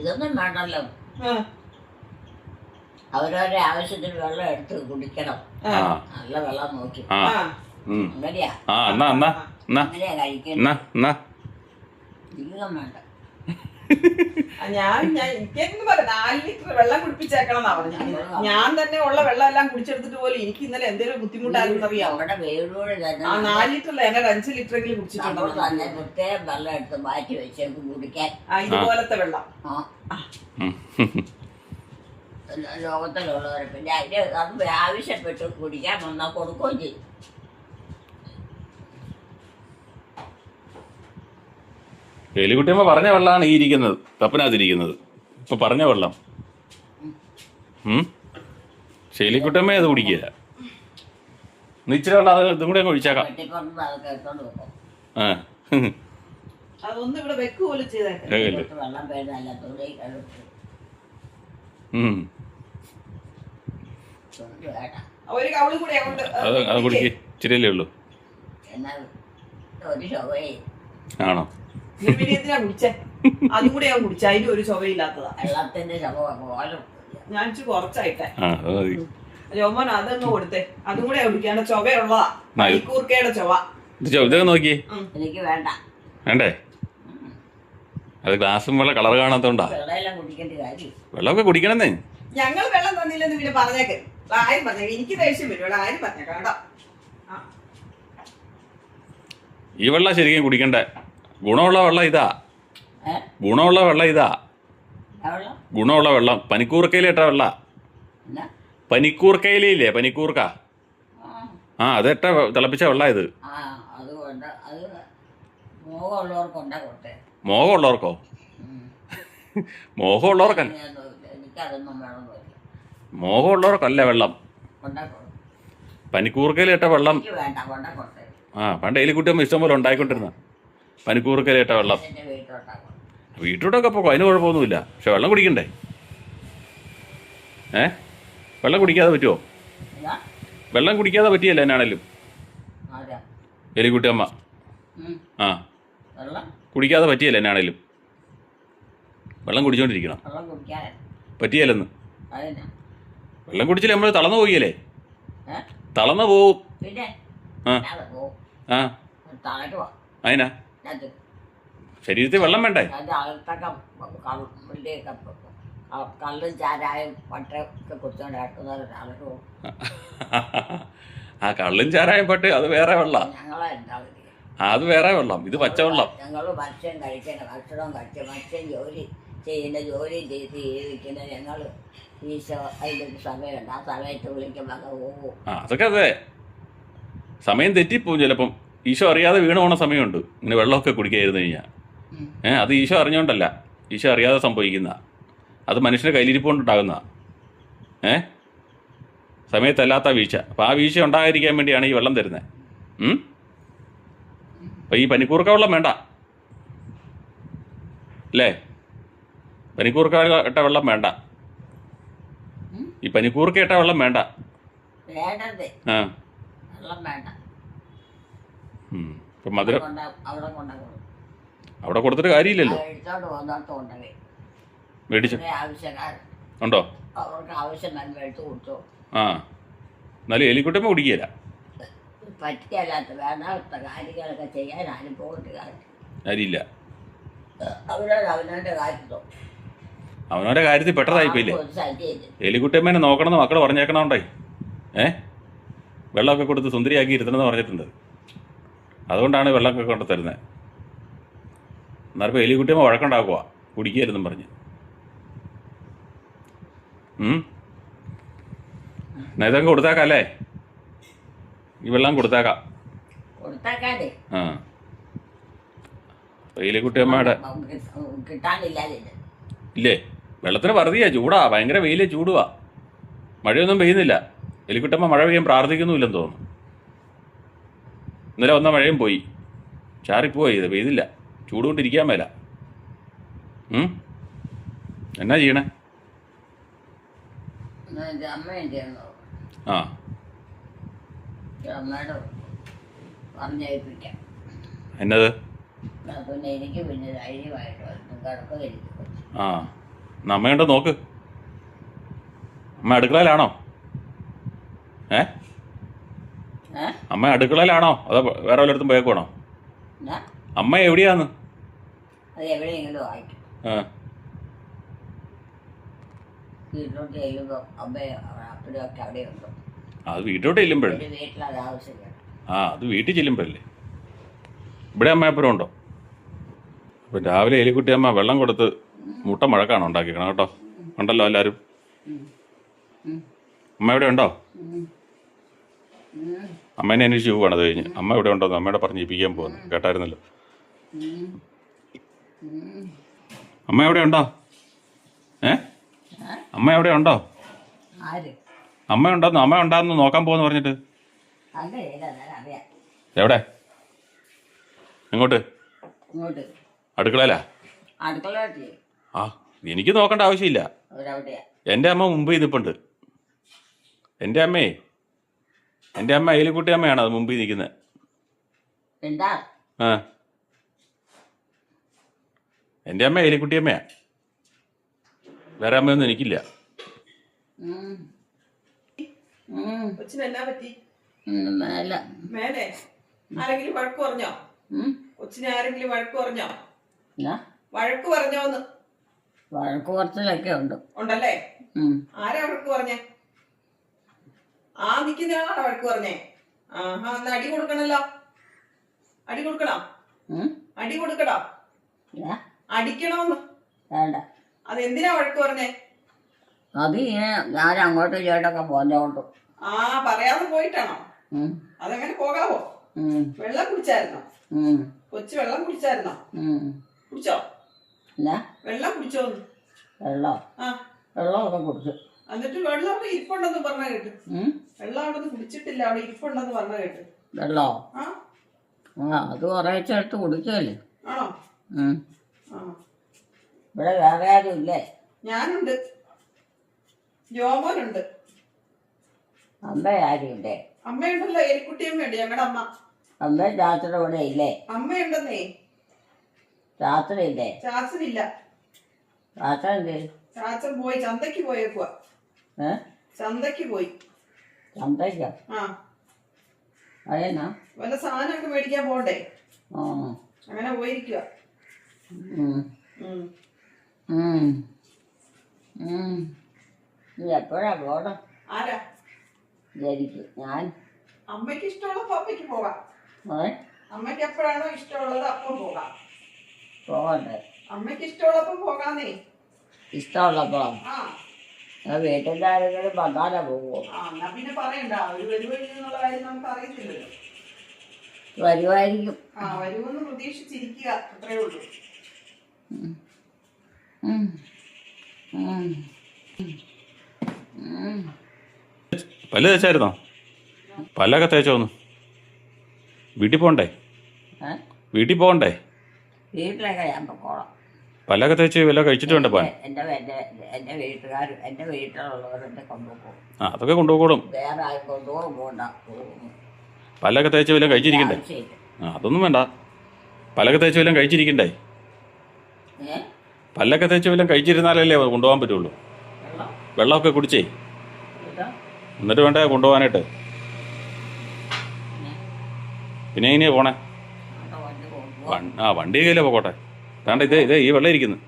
ഇതൊന്നും വേണ്ടല്ലോ. അവരവരുടെ ആവശ്യത്തിന് വെള്ളം എടുത്ത് കുടിക്കണം, നല്ല വെള്ളം നോക്കി. അങ്ങനെയാ അങ്ങനെയാ കഴിക്കണം. ജീവിതം വേണ്ട.
എനിക്കെന്ന് പറയാം 4 ലിറ്റർ വെള്ളം കുടിപ്പിച്ചേക്കണം എന്നാ പറഞ്ഞിരിക്കുന്നത്. ഞാൻ തന്നെ ഉള്ള വെള്ളം എല്ലാം കുടിച്ചെടുത്തിട്ട് പോലും എനിക്ക് ഇന്നലെ എന്തെങ്കിലും ബുദ്ധിമുട്ടായിരുന്നു അറിയാം.
അവിടെ വേരോട്
ആ 4 ലിറ്ററിൽ ഞാൻ 5 ലിറ്ററെങ്കിലും കുടിച്ചിട്ടുണ്ട്.
തന്നെ പ്രത്യേകം വെള്ളം എടുത്ത് മാറ്റി വെച്ചേക്കും കുടിക്കാൻ.
ഇതുപോലത്തെ വെള്ളം
ലോകത്തിലുള്ളവർ പിന്നെ അത് ആവശ്യപ്പെട്ട് കുടിക്കാൻ വന്നാൽ കൊടുക്കുകയും ചെയ്യും.
എലിക്കുട്ടിയമ്മ പറഞ്ഞ വെള്ളമാണ് ഈ ഇരിക്കുന്നത്, കപ്പനകത്തിരിക്കുന്നത്. ഇപ്പൊ പറഞ്ഞ വെള്ളം. പക്ഷെ എലിക്കുട്ടിയമ്മ അത് കുടിക്കില്ല. ഇച്ചിരി വെള്ളം അത് ഇതും കൂടെ അങ്ങ് ഒഴിച്ചേക്കാം.
അതൊന്നും ഇവിടെ വെക്ക് പോലും ചെയ്തേക്കാം.
വെള്ളം പേരുന്നല്ല തുണി
ഒരു കവള് കൂടെ അങ്ങോട്ട്
അത് കുടിക്ക്, ഇച്ചിരിയല്ലേ ഉള്ളൂ.
എന്നാൽ ഒരു ചൊവ്വയെ
ആണോ?
എന്തിനാ കുടിച്ചേ? അതും കൂടെ ഞാൻ കുടിച്ച അതിന് ഒരു ചൊവയില്ലാത്തതാ.
വെള്ളത്തിന്റെ ചൊവ്വ പോലും
ഞാൻ കുറച്ചായിട്ടെ ജോമോൻ അതൊന്ന് കൊടുത്തേ. അതും കൂടെ കുടിക്കാണ്ട് ചൊവയുള്ളതാ, മണിക്കൂർക്കയുടെ ചൊവ.
ഇതൊക്കെ നോക്കി.
എനിക്ക് വേണ്ട.
വേണ്ടേ? അത് ഗ്ലാസും വെള്ളം കളർ കാണാത്തോണ്ടാ.
വെള്ളമെല്ലാം കുടിക്കേണ്ട കാര്യം.
വെള്ളമൊക്കെ കുടിക്കണമെന്നേ.
ഞങ്ങള് വെള്ളം തന്നില്ലെന്ന് പിന്നെ പറഞ്ഞേക്ക്. ആരും പറഞ്ഞേക്ക്, എനിക്ക് ദേഷ്യം വരും. ആരും പറഞ്ഞേക്കാം കേട്ടോ.
ഈ വെള്ളം ശരിക്കും കുടിക്കണ്ടേ. ഗുണമുള്ള വെള്ളം ഇതാ. ഗുണമുള്ള വെള്ളം ഇതാ. ഗുണമുള്ള വെള്ളം പനിക്കൂർക്കയിലിട്ട വെള്ള. പനിക്കൂർക്കയിലേ പനിക്കൂർക്ക. അതിട്ട തിളപ്പിച്ച വെള്ളം ഇത്. മോഹമുള്ളവർക്കോ? മോഹമുള്ളവർക്കല്ല, മോഹമുള്ളവർക്കല്ല വെള്ളം. പനിക്കൂർക്കയിലിട്ട വെള്ളം. പണ്ട് എലിക്കുട്ടിയമ്മ ഇഷ്ടം പോലെ ഉണ്ടായിക്കൊണ്ടിരുന്ന പനിക്കൂർക്കയിലിട്ട വെള്ളം. വീട്ടിലോട്ടൊക്കെ പോകോ, അതിന് കുഴപ്പമൊന്നുമില്ല. പക്ഷെ വെള്ളം കുടിക്കണ്ടേ? വെള്ളം കുടിക്കാതെ പറ്റുമോ? വെള്ളം കുടിക്കാതെ പറ്റിയല്ല എന്നാണേലും എലിക്കുട്ടിയമ്മ. ആ
വെള്ളം
കുടിക്കാതെ പറ്റിയല്ല എന്നാണേലും വെള്ളം കുടിച്ചോണ്ടിരിക്കണം.
വെള്ളം കുടിക്കാതെ
പറ്റിയല്ലെന്ന്.
അതിനാ
വെള്ളം കുടിച്ചില്ല നമ്മൾ തളർന്നു പോയില്ലേ?
ഏ
തളർന്നു പോവും.
പിന്നെ
ആ
അത് പോവും.
ആ
തളരുവാ
അതിനാ
അത്
ശരീരത്തിൽ വെള്ളം വേണ്ടേ?
അതിൻ്റെ അകത്തൊക്കെ കള്ളിൻ്റെയൊക്കെ കള്ളും ചാരായും പട്ടയൊക്കെ കുടിച്ചോണ്ട് കിടക്കുന്നത് തളരുവോ?
ആ കള്ളും ചാരായം പട്ട് അത് വേറെ വെള്ളം.
ഞങ്ങളെ ഉണ്ടാവില്ല.
അത് വേറെ വെള്ളം, ഇത് പച്ചവെള്ളം.
ഞങ്ങൾ ഭക്ഷണം കഴിക്കണം, ഭക്ഷണം കഴിച്ച് മനുഷ്യൻ ജോലി ചെയ്ത് ജീവിക്കുന്ന ഞങ്ങൾ ഈശോ അതിൻ്റെ ഒരു സമയമുണ്ട്. ആ സമയത്ത് വിളിക്കുമ്പോൾ അങ്ങ് പോകും.
ആ അതൊക്കെ അതെ, സമയം തെറ്റിപ്പോവും ചിലപ്പം. ഈശോ അറിയാതെ വീണ് പോണ സമയമുണ്ട് ഇങ്ങനെ വെള്ളമൊക്കെ കുടിക്കാതിരുന്നു കഴിഞ്ഞാൽ. അത് ഈശോ അറിഞ്ഞോണ്ടല്ല, ഈശോ അറിയാതെ സംഭവിക്കുന്ന, അത് മനുഷ്യൻ്റെ കയ്യിലിരിപ്പുകൊണ്ടുണ്ടാകുന്ന സമയത്തല്ലാത്ത വീഴ്ച. അപ്പോൾ ആ വീഴ്ച ഉണ്ടാകാതിരിക്കാൻ വേണ്ടിയാണ് ഈ വെള്ളം തരുന്നത്. അപ്പോൾ ഈ പനിക്കൂർക്ക വെള്ളം വേണ്ട അല്ലേ? പനിക്കൂർക്ക ഇട്ട വെള്ളം വേണ്ട, ഈ പനിക്കൂർക്ക ഇട്ട വെള്ളം വേണ്ട.
വേണ്ടത്
ആ
വെള്ളം വേണ്ട.
ഇപ്പം മധുരം
അവിടെ കൊണ്ടുപോകും.
അവിടെ കൊടുത്തിട്ട് കാര്യമില്ലല്ലോ.
എടുത്തോണ്ട് പോകുന്നിടത്ത് കൊണ്ടുപോയി
മേടിച്ചു
ആവശ്യക്കാർ
ഉണ്ടോ?
അവർക്ക് ആവശ്യം തന്നെ എടുത്ത് കൊടുത്തു.
ആ എന്നാലും എലിക്കുട്ടമ്മ കുടിക്കുകയില്ല.
പറ്റിയല്ലാത്ത വേണ്ടാത്ത കാര്യങ്ങളൊക്കെ ചെയ്യാൻ ആരും പോയിട്ട് കാര്യം
കാര്യമില്ല.
അവനവൻ്റെ കാര്യത്തോ
അവനവൻ്റെ കാര്യത്തിൽ പെട്ടതായിപ്പോയില്ലേ?
ഒരു സദ്യയില്ല.
എലിക്കുട്ടമ്മേനെ നോക്കണമെന്ന് മക്കൾ പറഞ്ഞേക്കണോണ്ടേ വെള്ളമൊക്കെ കൊടുത്ത് സുന്ദരിയാക്കി ഇരുത്തണമെന്ന് പറഞ്ഞിട്ടുണ്ട്. അതുകൊണ്ടാണ് വെള്ളമൊക്കെ കൊണ്ട് തരുന്നത്. എന്നാലിപ്പോൾ എലിക്കുട്ടിയമ്മ വഴക്കുണ്ടാക്കുക കുടിക്കരുതെന്നും പറഞ്ഞ്. ഇതൊക്കെ കൊടുത്തേക്കാം അല്ലേ? ഈ വെള്ളം കൊടുത്തേക്കാം.
കൊടുത്തേക്കാതെ
ആ എലിക്കുട്ടിയമ്മയുടെ
കിട്ടാനില്ലാതില്ല.
ഇല്ലേ? വെള്ളത്തിന് വറുതിയാ, ചൂടാ, ഭയങ്കര വെയിലേ, ചൂടുവാ, മഴയൊന്നും പെയ്യുന്നില്ല. എലിക്കുട്ടമ്മ മഴ പെയ്യാൻ പ്രാർത്ഥിക്കുന്നുമില്ലെന്ന് തോന്നുന്നു. ഇന്നലെ വന്ന മഴയും പോയി, ചാറിപ്പോയി, ഇത് പെയ്തില്ല. ചൂട് കൊണ്ടിരിക്കാൻ മേല. എന്നാ ചെയ്യണേ?
അമ്മയുണ്ടായിരുന്നു.
ആ
അമ്മയോട് പറഞ്ഞേൽപ്പിക്കാം.
എന്നത്?
പിന്നെ എനിക്ക് പിന്നെ ധൈര്യമായിട്ട് കിടക്കുന്നിരിക്കും.
ആ എന്നാ അമ്മയുണ്ടോ നോക്ക്. അമ്മ അടുക്കളയിലാണോ? അമ്മ അടുക്കളയിലാണോ അതോ വേറെ വല്ലയിടത്തും പോയേക്കോണോ? അമ്മ എവിടെയാന്ന്?
അത് എവിടെയെങ്കിലും വായിക്കും. വീട്ടിലോട്ട് ചെല്ലുമ്പോൾ അമ്മയും അപ്പനും ഒക്കെ അവിടെയുണ്ടോ?
അത് വീട്ടിലോട്ട് ചെല്ലുമ്പോഴല്ലേ.
വീട്ടിലത് ആവശ്യമില്ല.
അത് വീട്ടിൽ ചെല്ലുമ്പോഴല്ലേ. ഇവിടെ അമ്മയപ്പുറം ഉണ്ടോ? അപ്പം രാവിലെ എലിക്കുട്ടി അമ്മ വെള്ളം കൊടുത്ത് മുട്ട മഴക്കാണ് ഉണ്ടാക്കിക്കണം കേട്ടോ. ഉണ്ടല്ലോ എല്ലാവരും. അമ്മ ഇവിടെ ഉണ്ടോ? അമ്മേനെ അന്വേഷിച്ച് പോവാണ് അത് കഴിഞ്ഞ്. അമ്മ ഇവിടെ ഉണ്ടോ എന്ന് അമ്മയുടെ പറഞ്ഞ് ഇപ്പിക്കാൻ പോകുന്നു, കേട്ടായിരുന്നല്ലോ. അമ്മ എവിടെ ഉണ്ടോ? അമ്മ എവിടെ ഉണ്ടോ? അമ്മ ഉണ്ടോന്ന്, അമ്മ ഉണ്ടാന്ന് നോക്കാൻ പോകുന്നു പറഞ്ഞിട്ട്. എവിടെ? എങ്ങോട്ട്? അടുക്കളയിലാ? ആ എനിക്ക് നോക്കേണ്ട ആവശ്യമില്ല. എൻ്റെ അമ്മ മുമ്പ് ഇതിപ്പുണ്ട്. എൻ്റെ അമ്മ എലിക്കുട്ടി അമ്മയാണ് അത് മുമ്പിൽ നിൽക്കുന്നത്. ആ എൻ്റെ അമ്മ എലിക്കുട്ടി അമ്മയാ, വേറെ അമ്മയൊന്നും എനിക്കില്ല.
കൊച്ചിനെന്നാ പറ്റി?
മേലെ
ആരെങ്കിലും വഴക്ക് പറഞ്ഞോ? കൊച്ചിനെ ആരെങ്കിലും വഴക്ക് പറഞ്ഞോ? വഴക്ക് പറഞ്ഞോന്ന്?
വഴക്ക് കുറച്ചിലൊക്കെ ഉണ്ട്.
ഉണ്ടല്ലേ? ആരാ വഴക്ക് പറഞ്ഞേ? നിക്കുന്ന ആളാ വഴക്ക് പറഞ്ഞേ? എന്നാ അടി കൊടുക്കണല്ലോ. അടി കൊടുക്കണം. അടി കൊടുക്കണോ? അടിക്കണോന്ന്?
വേണ്ട.
അതെന്തിനാ വഴക്ക് പറഞ്ഞേ?
അത് ഞാൻ അങ്ങോട്ടും ഇങ്ങോട്ടൊക്കെ പോന്നോണ്ട്.
പറയാതെ പോയിട്ടാണോ? അതെങ്ങനെ പോകാവോ? വെള്ളം കുടിച്ചായിരുന്നോ? കൊച്ചു വെള്ളം കുടിച്ചായിരുന്നോ? കുടിച്ചോ? വെള്ളം കുടിച്ചോന്ന്? വെള്ളമൊക്കെ കുടിച്ചു. എന്നിട്ട് വെള്ളം അവിടെ ഇരിപ്പുണ്ടെന്ന് പറഞ്ഞ കേട്ട്. വെള്ളം അവിടെ കുടിച്ചിട്ടില്ല, അവിടെ ഇരിപ്പുണ്ടെന്ന് പറഞ്ഞ കേട്ട്. വെള്ളോ? അത് കുറേശ്ശെ എടുത്ത് കുടിക്കല്ലേ. ആണോ? ഇവിടെ വേറെ ആരും ഇല്ലേ? ഞാനുണ്ട്, ജോമോനുണ്ട്. അമ്മ ആരുമില്ലേ? അമ്മയുണ്ടല്ലോ, എലിക്കുട്ടിയമ്മയുണ്ട്, ഞങ്ങളുടെ അമ്മ.
അമ്മ രാത്രി ഇവിടെ ഇല്ലേ?
അമ്മയുണ്ടെന്നേ.
രാത്രി ഇല്ലേ?
ചാച്ചനില്ല.
രാത്രി എന്തേ?
ചാച്ചൻ പോയി, ചന്തക്ക് പോയേക്കുവാ. ചന്തക്ക് പോയി.
ചന്തയ്ക്കോ?
ആ,
അതെന്നാ?
വല്ല സാധനമൊക്കെ മേടിക്കാൻ പോണ്ടേ,
ആ.
അങ്ങനെ പോയിരിക്കുക.
നീ എപ്പോഴാ പോണം?
ആരാ?
എനിക്ക് ഞാൻ.
അമ്മയ്ക്ക് ഇഷ്ടമുള്ളപ്പോ അമ്മയ്ക്ക് പോകാം. അമ്മയ്ക്ക് എപ്പോഴാണോ ഇഷ്ടമുള്ളത് അപ്പം പോകാം.
പോകണ്ടേ?
അമ്മയ്ക്ക് ഇഷ്ടമുള്ളപ്പോ പോകാന്നേ.
ഇഷ്ടമുള്ളപ്പോ?
ആ,
വീട്ടിൻ്റെ ആരെങ്കിലും വന്നാലേ പോവോ?
ആ, എന്നാ പിന്നെ പറയണ്ട. അവര് വരുവെന്നുള്ള കാര്യം നമുക്ക് അറിയത്തില്ലല്ലോ.
വരുമായിരിക്കും.
ആ, വരുമെന്ന് പ്രതീക്ഷിച്ചിരിക്കുക, അത്രേ ഉള്ളൂ.
പല്ല് തേച്ചായിരുന്നോ? പല്ലൊക്കെ തേച്ചോന്ന്? വീട്ടിൽ പോകണ്ടേ? വീട്ടിൽ പോകണ്ടേ?
വീട്ടിലൊക്കെ ഞാൻ പൊക്കോളാം.
പല്ലൊക്കെ തേച്ച് വല്ല കഴിച്ചിട്ട് വേണ്ട പോകാൻ?
എൻ്റെ വീട്ടുകാർ, എൻ്റെ വീട്ടിലുള്ളവരെന്നെ കൊണ്ടുപോകും.
ആ, അതൊക്കെ കൊണ്ടുപോകണം.
വേറെ ആരും കൊണ്ടുപോകും പോകണ്ട.
പല്ലൊക്കെ തേച്ച് വല്ലതും കഴിച്ചിരിക്കണ്ടേ? ആ, അതൊന്നും വേണ്ട. പല്ലൊക്കെ തേച്ച് വല്ലതും കഴിച്ചിരിക്കണ്ടേ? പല്ലൊക്കെ തേച്ച് വല്ലതും കഴിച്ചിരുന്നാലല്ലേ കൊണ്ടുപോകാൻ പറ്റുള്ളൂ. വെള്ളമൊക്കെ കുടിച്ചേ എന്നിട്ട് വേണ്ടേ കൊണ്ടുപോകാനായിട്ട്. പിന്നെ എങ്ങനെയാ പോണേ? ആ, വണ്ടി കയ്യിലേ പോകട്ടെ. താണ്ട ഇതേ ഈ വെള്ളം ഇരിക്കുന്നു.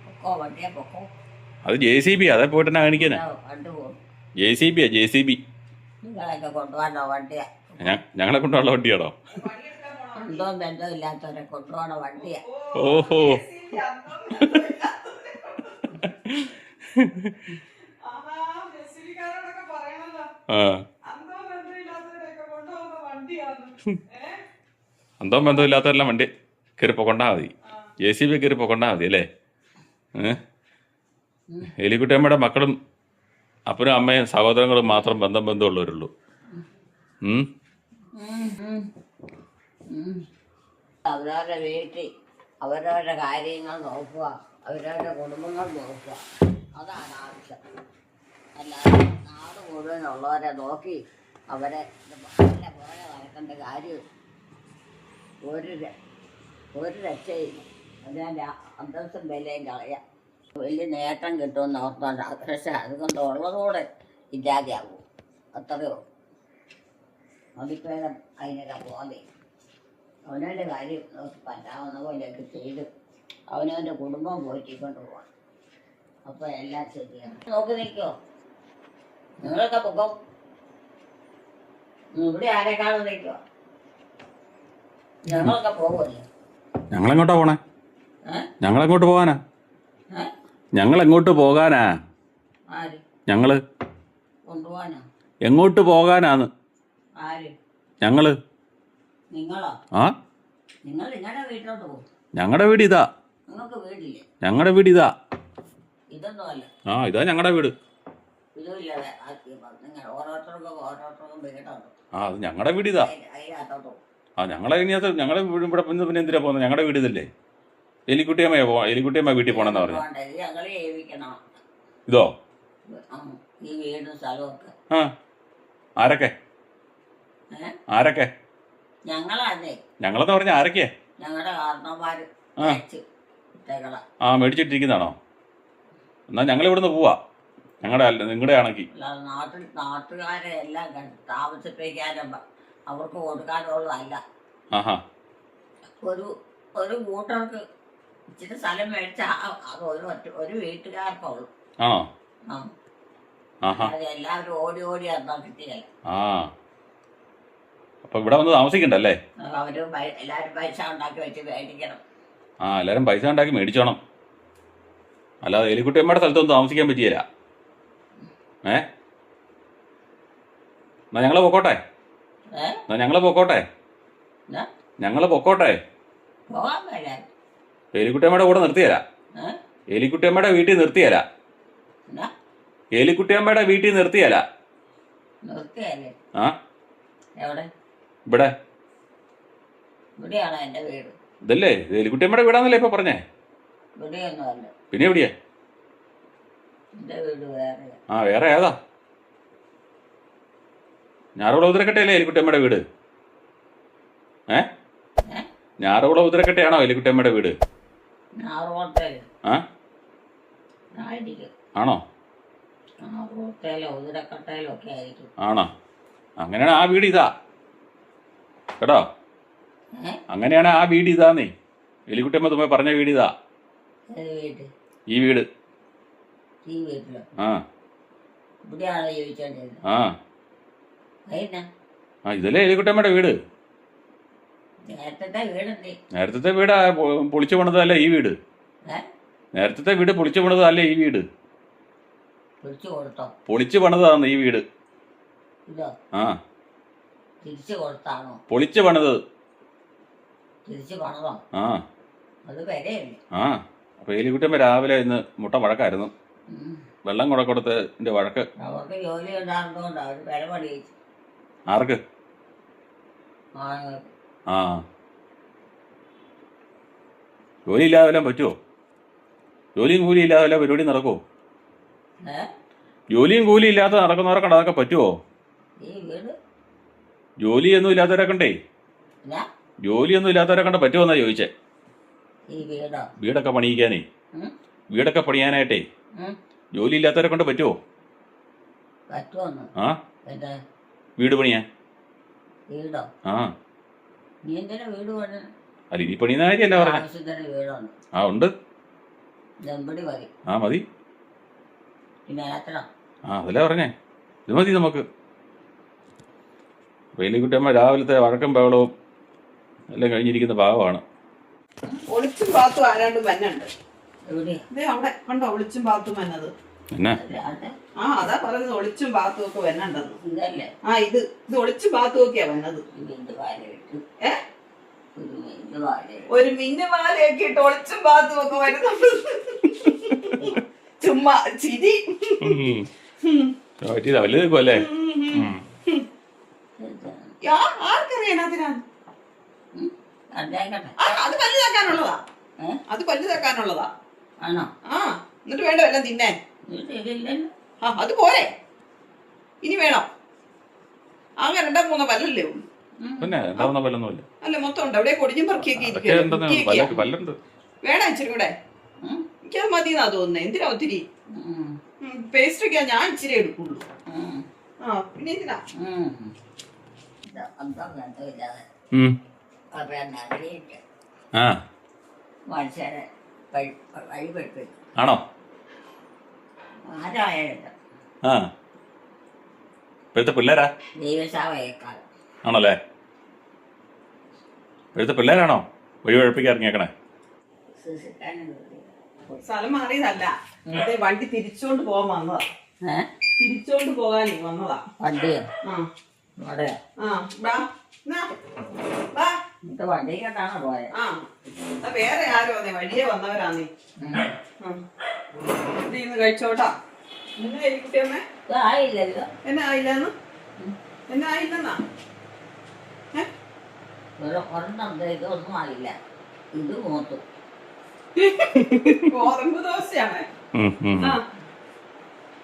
അത് JCB. അതേ പോയിട്ട് തന്നെ കാണിക്കാനാ. JCB.
നിങ്ങളൊക്കെ കൊണ്ടുപോകണ വണ്ടിയാ?
ഞങ്ങളെ കൊണ്ടുപോകാനുള്ള വണ്ടിയാണോ?
എന്തോ ബന്ധമില്ലാത്തവരെ കൊണ്ടുപോകണ വണ്ടിയാ.
ഓഹോ. അന്തോ ബന്ധമില്ലാത്തവരെല്ലാം വണ്ടി കയറി പോകൊണ്ടാ മതി. JCB കയറി പോകൊണ്ടാ മതി അല്ലേ? എലിക്കുട്ടിയമ്മയുടെ മക്കളും അപ്പനും അമ്മയും സഹോദരങ്ങളും മാത്രം ബന്ധമുള്ളവരുള്ളൂ.
അവരവരുടെ വീട്ടിൽ അവരവരുടെ കാര്യങ്ങൾ നോക്കുക, അവരവരുടെ കുടുംബങ്ങൾ നോക്കുക, അതാണ് ആവശ്യം. അല്ലാതെ നാട് മുഴുവനുള്ളവരെ നോക്കി അവരെ നല്ല പുറകെ നടക്കേണ്ട കാര്യം ഒരു രക്ഷയില്ല. അതിൻ്റെ അന്തസ്സും വിലയും കളയാം. വലിയ നേട്ടം കിട്ടുമെന്ന് ഓർത്തോണ്ട്, പക്ഷേ അതുകൊണ്ട് ഉള്ളതോടെ ഇല്ലാതെയാകും. അത്രയോ അതിപ്പേരം അതിനൊക്കെ പോലെ അവനവൻ്റെ കാര്യം നോക്കി പറ്റാവുന്ന പോലെയൊക്കെ ചെയ്ത് അവനവൻ്റെ കുടുംബം പോറ്റിക്കൊണ്ട് പോകണം. അപ്പോൾ എല്ലാം ശരിയാണ്. നോക്കി നിൽക്കുമോ? നിങ്ങളൊക്കെ പൊക്കം. ഇവിടെ ആരെക്കാളും നിൽക്കുമോ? ഞങ്ങളൊക്കെ പോകുമല്ലോ.
ഞങ്ങളെങ്ങോട്ടാ പോണേ? ഞങ്ങളെങ്ങോട്ട് പോകാനാ? ഞങ്ങളെങ്ങോട്ട് പോകാനാ?
ആര്
ഞങ്ങള്
കൊണ്ടുപോകാനോ?
എങ്ങോട്ട് പോകാനാന്ന്?
ആര്?
ഞങ്ങള്.
നിങ്ങളോ?
ആ,
നിങ്ങൾ നിങ്ങളുടെ വീട്ടിലോട്ട് പോകും.
ഞങ്ങളുടെ വീട് ഇതാ.
നിങ്ങൾക്ക് വീടില്ലേ?
ഞങ്ങളുടെ വീട് ഇതാ.
ഇതൊന്നും അല്ല.
ആ, ഇതാ ഞങ്ങളുടെ വീട്.
ഇതുമില്ലാതെ നിങ്ങൾ ഓരോരുത്തർക്കും വീടുണ്ട്.
ആ, അത് ഞങ്ങളുടെ വീട് ഇതാ.
അതിനകത്തോട്ട് പോകും.
ആ, ഞങ്ങളുടെ വീട് ഇവിടെ പിന്നെ എന്തിനാ പോകുന്നത്? ഞങ്ങളുടെ വീട് ഇതല്ലേ? എലിക്കുട്ടിയമ്മ വീട്ടിൽ പോണെന്നാ പറഞ്ഞു.
ഞങ്ങളെ ഏൽപ്പിക്കണം.
ഇതോ?
ഈ വീടും സ്ഥലമൊക്കെ.
ആ, ആരൊക്കെ?
ഞങ്ങളാന്നേ.
ഞങ്ങളെന്ന് പറഞ്ഞ ആരൊക്കെയാ?
ഞങ്ങളുടെ കാരണന്മാര്
ആ മേടിച്ചിട്ടിരിക്കുന്നതാണോ? എന്നാ ഞങ്ങൾ ഇവിടുന്ന് പോവാ. നിങ്ങളുടെ ആണെങ്കിൽ
നാട്ടുകാരെ എല്ലാം താമസിപ്പിക്കാനും അവർക്ക് കൊടുക്കാനുള്ളതല്ല. ഒരു കൂട്ടർക്ക് ഇച്ചിരി സ്ഥലം മേടിച്ച അത് ഒരു വീട്ടുകാർക്കുള്ളൂ.
ആണോ?
അത് എല്ലാവരും ഓടി എന്നാ കിട്ടിയല്ല.
ആ, അപ്പൊ ഇവിടെ വന്ന് താമസിക്കണ്ടല്ലേ?
അവരും എല്ലാവരും പൈസ ഉണ്ടാക്കി വെച്ച് മേടിക്കണം.
ആ, എല്ലാരും പൈസ ഉണ്ടാക്കി മേടിച്ചോണം. അല്ലാതെ എലിക്കുട്ടിയമ്മയുടെ സ്ഥലത്തൊന്നും താമസിക്കാൻ പറ്റിയില്ല. എന്നാ ഞങ്ങള് പൊക്കോട്ടെ.
പോകാൻ വരാൻ
എലിക്കുട്ടിയമ്മയുടെ കൂടെ നിർത്തിയല്ല. എലിക്കുട്ടിയമ്മയുടെ വീട്ടിൽ നിർത്തിയല്ല.
നിർത്തിയല്ലേ?
ആ,
എവിടെ?
ഇവിടെ.
ഇവിടെയാണോ എൻ്റെ വീട്?
ഇതല്ലേ എലിക്കുട്ടിയമ്മയുടെ വീടാന്നല്ലേ ഇപ്പൊ പറഞ്ഞേ?
ഇവിടെയൊന്നും അല്ല.
പിന്നെ എവിടെയാ?
എൻ്റെ വീട് വേറെ.
ആ, വേറെ ഏതാ? ഞാറുകുളത്തിരക്കട്ടെ അല്ലേ എലിക്കുട്ടിയമ്മയുടെ വീട്? ഞാറുകുളം ഉതിരക്കട്ടയാണോ എലിക്കുട്ടിയമ്മയുടെ വീട്?
ഞാറുകുളത്തേല്
ആ
ആയിരിക്കും.
ആണോ?
ഞാറുകുളത്തേലോ ഉതിരക്കട്ടയിലോ ഒക്കെ ആയിരിക്കും.
ആണോ? അങ്ങനെയാണ് ആ വീട് ഇതാ കേട്ടോ. അങ്ങനെയാണ് ആ വീട് ഇതാന്നേ. എലിക്കുട്ടിയമ്മ തുമ്പ പറഞ്ഞ വീട് ഇതാ.
വീട്
ഈ വീട്.
ഈ വീട്ടിലോ?
ആ
ഇവിടെയാണോ ചോദിച്ചോണ്ടിരുന്നത്?
ആ
അതിനാ
ആ ഇതല്ലേ എലിക്കുട്ടിയമ്മയുടെ വീട്.
നേരത്തെ വീടെന്തേ?
നേരത്തെ വീട് പൊളിച്ചു പണിതല്ലേ ഈ വീട്. നേരത്തെ വീട് പൊളിച്ചു പണിതല്ലേ ഈ വീട്.
തിരിച്ചു കൊടുത്തോ?
പൊളിച്ചു പണിതാണ് ഈ വീട്.
ഇതോ?
ആ
തിരിച്ചു കൊടുത്താണോ?
പൊളിച്ചു പണിത്.
തിരിച്ചു പണിതോ?
ആ
അത് വരെയല്ലേ?
ആ അപ്പൊ എലിക്കുട്ടിയമ്മ രാവിലെ ഇന്ന് മുട്ട വഴക്കായിരുന്നു. വെള്ളം കൂടെ കൊടുത്തതിന്റെ വഴക്ക്.
അവർക്ക് ജോലി ഉണ്ടായിരുന്നോണ്ട് അവർ വില പണിയിച്ചു.
ആർക്ക്? ആ ജോലി ഇല്ലാതെ വല്ലതും പറ്റുമോ? ജോലിയും കൂലി ഇല്ലാതെ വല്ല പരിപാടി നടക്കുമോ? ജോലിയും കൂലി ഇല്ലാതെ നടക്കുന്നവരൊക്കെ അതൊക്കെ പറ്റുമോ?
ഈ വീട്
ജോലിയൊന്നും ഇല്ലാത്തവരൊക്കെ ജോലിയൊന്നും ഇല്ലാത്തവരെ കണ്ട പറ്റുമെന്നാ ചോദിച്ചേ.
ഈ വീടോ?
വീടൊക്കെ പണിയിക്കാനേ, വീടൊക്കെ പണിയാനായിട്ടേ ജോലി ഇല്ലാത്തവരെ കൊണ്ട് പറ്റുമോ?
പറ്റുമെന്ന്?
ആ വീട് പണിയാൻ.
വീടോ?
ആ
നീ എന്തിനാ വീട് പണി?
അല്ല ഇനി പണിയുന്ന കാര്യമല്ല പറഞ്ഞ.
ആവശ്യത്തിന് വീടുണ്ട്.
ആ ഉണ്ട്.
ദമ്പടി മതി.
ആ മതി.
പിന്നെ എത്ര?
ആ അതല്ലേ പറഞ്ഞേ, ഇത് മതി നമുക്ക്. എലിക്കുട്ടിയമ്മ രാവിലത്തെ വഴക്കം ബഹളവും എല്ലാം കഴിഞ്ഞിരിക്കുന്ന ഭാഗമാണ്.
ഒളിച്ചും പാത്തും ആരാണ്ട് വന്നുണ്ട്.
എവിടെയാ?
അവിടെ കണ്ടോ ഒളിച്ചും പാത്തും വന്നത്?
എന്നാ
ആ അതാ പറയുന്നത്, ഒളിച്ചും പാത്തും ഒക്കെ വന്നുണ്ടെന്ന്.
ഇതല്ലേ?
ആ ഇത് ഒളിച്ചും പാത്തും ഒക്കെയാ വന്നത്. ഒരു മിന്നുമാലയൊക്കെ ഇട്ട് ഒളിച്ചും പാത്തും ഒക്കെ വരുന്നുണ്ട്. ചുമ്മാ ചിരി.
വലുതേക്കുമല്ലേ?
ആർക്കറിയാം അതിനാണ്? അത് വലുതാക്കാനുള്ളതാ. അത് വലുതാക്കാനുള്ളതാ.
ആണോ?
ആ എന്നിട്ട് വേണ്ട എല്ലാം തിന്നാൻ. ആ അത് പോരെ, ഇനി വേണോ? അങ്ങനെ 2-3 പല്ലല്ലേ ഉള്ളൂ.
പിന്നെ പല്ലൊന്നുമില്ല.
അല്ല മൊത്തം ഉണ്ട്. അവിടെ കൊടിഞ്ഞും പറക്കിയൊക്കെ വേണം ഇച്ചിരി കൂടെ. എനിക്കത് മതിയെന്നാ തോന്നുന്നത്. എന്തിനാ ഒത്തിരി പേസ്റ്റ് ഒക്കെ ഞാൻ ഇച്ചിരി എടുക്കുള്ളൂ. ആ പിന്നെ എന്തിനാ?
മനുഷ്യരെ വഴിപെട്ടു.
ആണോ?
ആരായാലും
ആ ഇപ്പോഴത്തെ പിള്ളേരാ?
ദൈവശാവയേക്കാൾ
ആണല്ലേ? ഇപ്പോഴത്തെ പിള്ളേരാണോ വഴി ഉഴപ്പിക്കാൻ ഇറങ്ങിയേക്കണേ?
സ്ഥലം മാറിയതല്ല, അതെ വണ്ടി തിരിച്ചോണ്ട് പോകാൻ വന്നതാ. തിരിച്ചോണ്ട് പോകാനേ വന്നതാ
വണ്ടിയോ? വണ്ടി കേട്ടാണോ പോയത്?
ആ വേറെ ആരോ അതെ വഴിയെ വന്നവരാന്നേ. ഇന്ന് കഴിച്ചോട്ടാ. എന്നാ എലിക്കുട്ടിയമ്മേ?
ആയില്ലല്ലോ.
എന്നാ ആയില്ലെന്ന്? എന്നാ ആയില്ലെന്നാ?
ഇതൊന്നും ആയില്ല. ഇത് മൂത്തു.
ഗോതമ്പ് ദോശയാണ്.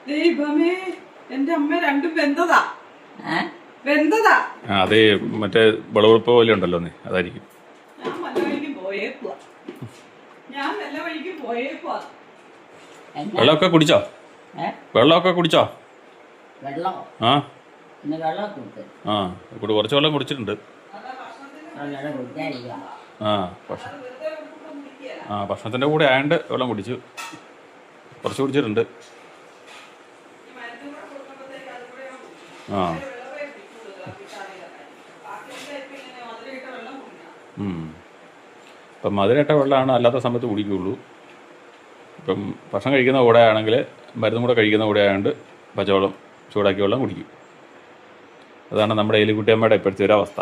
ദൈവമേ എന്റെ അമ്മ രണ്ടും വെന്തതാ. വെന്തതാ.
അതെ മറ്റേ വിളവെടുപ്പ് പോലെ ഉണ്ടല്ലോ, അതായിരിക്കും.
ഞാൻ നല്ല വഴിക്ക് പോയേക്കുവാ.
വെള്ളമൊക്കെ കുടിച്ചോ? വെള്ളമൊക്കെ കുടിച്ചോ?
വെള്ളം?
ആ
വെള്ളം
ആ കുറച്ച് വെള്ളം കുടിച്ചിട്ടുണ്ട്. ആ ഭക്ഷണത്തിന്റെ കൂടെ ആയണ്ട് വെള്ളം കുടിച്ചു, കുറച്ച് കുടിച്ചിട്ടുണ്ട്. ആ ഇപ്പം മധുരയിട്ട വെള്ളമാണ് അല്ലാത്ത സമയത്ത് കുടിക്കുകയുള്ളൂ. ഇപ്പം ഭക്ഷണം കഴിക്കുന്ന കൂടെ ആണെങ്കിൽ മരുന്നും കൂടെ കഴിക്കുന്ന കൂടെ ആയതുകൊണ്ട് പച്ചവെള്ളം ചൂടാക്കിയ വെള്ളം കുടിക്കും. അതാണ് നമ്മുടെ എലിക്കുട്ടിയമ്മയുടെ ഇപ്പോഴത്തെ ഒരു അവസ്ഥ.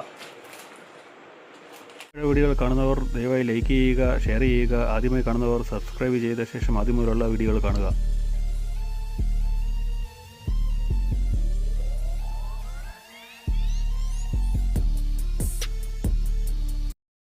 വീഡിയോകൾ കാണുന്നവർ ദയവായി ലൈക്ക് ചെയ്യുക, ഷെയർ ചെയ്യുക. ആദ്യമായി കാണുന്നവർ സബ്സ്ക്രൈബ് ചെയ്ത ശേഷം ആദ്യം മുതലുള്ള വീഡിയോകൾ കാണുക.